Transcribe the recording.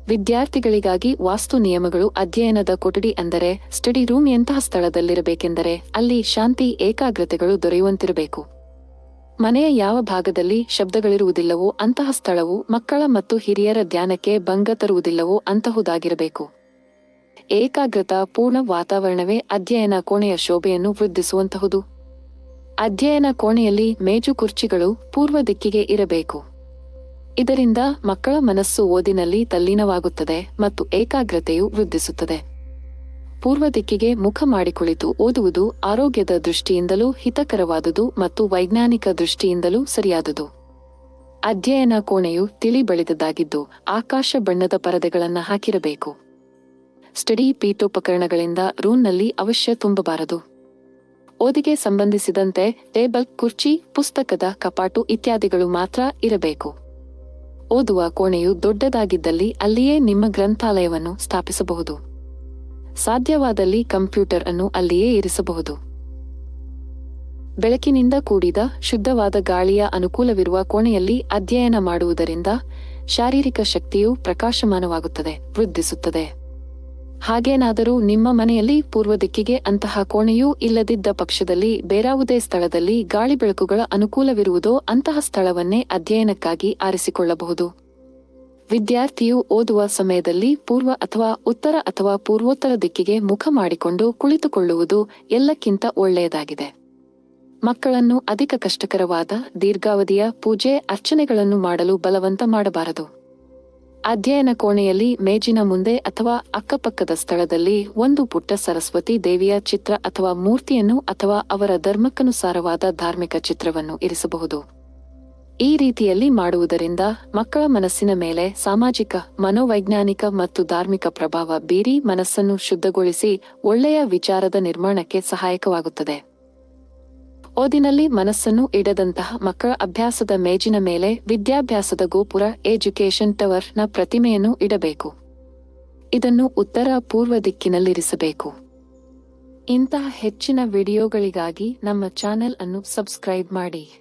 ವಿದ್ಯಾರ್ಥಿಗಳಿಗಾಗಿ ವಾಸ್ತು ನಿಯಮಗಳು. ಅಧ್ಯಯನದ ಕೊಠಡಿ ಅಂದರೆ ಸ್ಟಡಿ ರೂಮ್ ಎಂತಹ ಸ್ಥಳದಲ್ಲಿರಬೇಕೆಂದರೆ ಅಲ್ಲಿ ಶಾಂತಿ ಏಕಾಗ್ರತೆಗಳು ದೊರೆಯುವಂತಿರಬೇಕು. ಮನೆಯ ಯಾವ ಭಾಗದಲ್ಲಿ ಶಬ್ದಗಳಿರುವುದಿಲ್ಲವೋ ಅಂತಹ ಸ್ಥಳವು ಮಕ್ಕಳ ಮತ್ತು ಹಿರಿಯರ ಧ್ಯಾನಕ್ಕೆ ಭಂಗ ತರುವುದಿಲ್ಲವೋ ಅಂತಹುದಾಗಿರಬೇಕು. ಏಕಾಗ್ರತಾ ಪೂರ್ಣ ವಾತಾವರಣವೇ ಅಧ್ಯಯನ ಕೋಣೆಯ ಶೋಭೆಯನ್ನು ವೃದ್ಧಿಸುವಂತಹುದು. ಅಧ್ಯಯನ ಕೋಣೆಯಲ್ಲಿ ಮೇಜು ಕುರ್ಚಿಗಳು ಪೂರ್ವ ದಿಕ್ಕಿಗೆ ಇರಬೇಕು. ಇದರಿಂದ ಮಕ್ಕಳ ಮನಸ್ಸು ಓದಿನಲ್ಲಿ ತಲ್ಲೀನವಾಗುತ್ತದೆ ಮತ್ತು ಏಕಾಗ್ರತೆಯು ವೃದ್ಧಿಸುತ್ತದೆ. ಪೂರ್ವ ದಿಕ್ಕಿಗೆ ಮುಖ ಮಾಡಿ ಕುಳಿತು ಓದುವುದು ಆರೋಗ್ಯದ ದೃಷ್ಟಿಯಿಂದಲೂ ಹಿತಕರವಾದುದು ಮತ್ತು ವೈಜ್ಞಾನಿಕ ದೃಷ್ಟಿಯಿಂದಲೂ ಸರಿಯಾದುದು. ಅಧ್ಯಯನ ಕೋಣೆಯು ತಿಳಿ ಬಳಿದದ್ದಾಗಿದ್ದು ಆಕಾಶ ಬಣ್ಣದ ಪರದೆಗಳನ್ನು ಹಾಕಿರಬೇಕು. ಸ್ಟಡಿ ಪೀಠೋಪಕರಣಗಳಿಂದ ರೂಮ್ನಲ್ಲಿ ಅವಶ್ಯ ತುಂಬಬಾರದು. ಓದಿಗೆ ಸಂಬಂಧಿಸಿದಂತೆ ಟೇಬಲ್, ಕುರ್ಚಿ, ಪುಸ್ತಕದ ಕಪಾಟು ಇತ್ಯಾದಿಗಳು ಮಾತ್ರ ಇರಬೇಕು. ಓದುವ ಕೋಣೆಯು ದೊಡ್ಡದಾಗಿದ್ದಲ್ಲಿ ಅಲ್ಲಿಯೇ ನಿಮ್ಮ ಗ್ರಂಥಾಲಯವನ್ನು ಸ್ಥಾಪಿಸಬಹುದು. ಸಾಧ್ಯವಾದಲ್ಲಿ ಕಂಪ್ಯೂಟರ್ ಅನ್ನು ಅಲ್ಲಿಯೇ ಇರಿಸಬಹುದು. ಬೆಳಕಿನಿಂದ ಕೂಡಿದ ಶುದ್ಧವಾದ ಗಾಳಿಯ ಅನುಕೂಲವಿರುವ ಕೋಣೆಯಲ್ಲಿ ಅಧ್ಯಯನ ಮಾಡುವುದರಿಂದ ಶಾರೀರಿಕ ಶಕ್ತಿಯು ಪ್ರಕಾಶಮಾನವಾಗುತ್ತದೆ, ವೃದ್ಧಿಸುತ್ತದೆ. ಹಾಗೇನಾದರೂ ನಿಮ್ಮ ಮನೆಯಲ್ಲಿ ಪೂರ್ವ ದಿಕ್ಕಿಗೆ ಅಂತಹ ಕೋಣೆಯೂ ಇಲ್ಲದಿದ್ದ ಪಕ್ಷದಲ್ಲಿ ಬೇರಾವುದೇ ಸ್ಥಳದಲ್ಲಿ ಗಾಳಿ ಬೆಳಕುಗಳ ಅನುಕೂಲವಿರುವುದೋ ಅಂತಹ ಸ್ಥಳವನ್ನೇ ಅಧ್ಯಯನಕ್ಕಾಗಿ ಆರಿಸಿಕೊಳ್ಳಬಹುದು. ವಿದ್ಯಾರ್ಥಿಯು ಓದುವ ಸಮಯದಲ್ಲಿ ಪೂರ್ವ ಅಥವಾ ಉತ್ತರ ಅಥವಾ ಪೂರ್ವೋತ್ತರ ದಿಕ್ಕಿಗೆ ಮುಖ ಮಾಡಿಕೊಂಡು ಕುಳಿತುಕೊಳ್ಳುವುದು ಎಲ್ಲಕ್ಕಿಂತ ಒಳ್ಳೆಯದಾಗಿದೆ. ಮಕ್ಕಳನ್ನು ಅಧಿಕ ಕಷ್ಟಕರವಾದ ದೀರ್ಘಾವಧಿಯ ಪೂಜೆ ಅರ್ಚನೆಗಳನ್ನು ಮಾಡಲು ಬಲವಂತ ಮಾಡಬಾರದು. ಅಧ್ಯಯನ ಕೋಣೆಯಲ್ಲಿ ಮೇಜಿನ ಮುಂದೆ ಅಥವಾ ಅಕ್ಕಪಕ್ಕದ ಸ್ಥಳದಲ್ಲಿ ಒಂದು ಪುಟ್ಟ ಸರಸ್ವತಿ ದೇವಿಯ ಚಿತ್ರ ಅಥವಾ ಮೂರ್ತಿಯನ್ನು ಅಥವಾ ಅವರ ಧರ್ಮಕ್ಕನುಸಾರವಾದ ಧಾರ್ಮಿಕ ಚಿತ್ರವನ್ನು ಇರಿಸಬಹುದು. ಈ ರೀತಿಯಲ್ಲಿ ಮಾಡುವುದರಿಂದ ಮಕ್ಕಳ ಮನಸ್ಸಿನ ಮೇಲೆ ಸಾಮಾಜಿಕ, ಮನೋವೈಜ್ಞಾನಿಕ ಮತ್ತು ಧಾರ್ಮಿಕ ಪ್ರಭಾವ ಬೀರಿ ಮನಸ್ಸನ್ನು ಶುದ್ಧಗೊಳಿಸಿ ಒಳ್ಳೆಯ ವಿಚಾರದ ನಿರ್ಮಾಣಕ್ಕೆ ಸಹಾಯಕವಾಗುತ್ತದೆ. ಓದಿನಲ್ಲಿ ಮನಸ್ಸನ್ನು ಇಡದಂತಹ ಮಕ್ಕಳ ಅಭ್ಯಾಸದ ಮೇಜಿನ ಮೇಲೆ ವಿದ್ಯಾಭ್ಯಾಸದ ಗೋಪುರ ಎಜುಕೇಷನ್ ಟವರ್ ನ ಪ್ರತಿಮೆಯನ್ನು ಇಡಬೇಕು. ಇದನ್ನು ಉತ್ತರ ಪೂರ್ವ ದಿಕ್ಕಿನಲ್ಲಿರಿಸಬೇಕು. ಇಂತಹ ಹೆಚ್ಚಿನ ವಿಡಿಯೋಗಳಿಗಾಗಿ ನಮ್ಮ ಚಾನೆಲ್ ಅನ್ನು ಸಬ್ಸ್ಕ್ರೈಬ್ ಮಾಡಿ.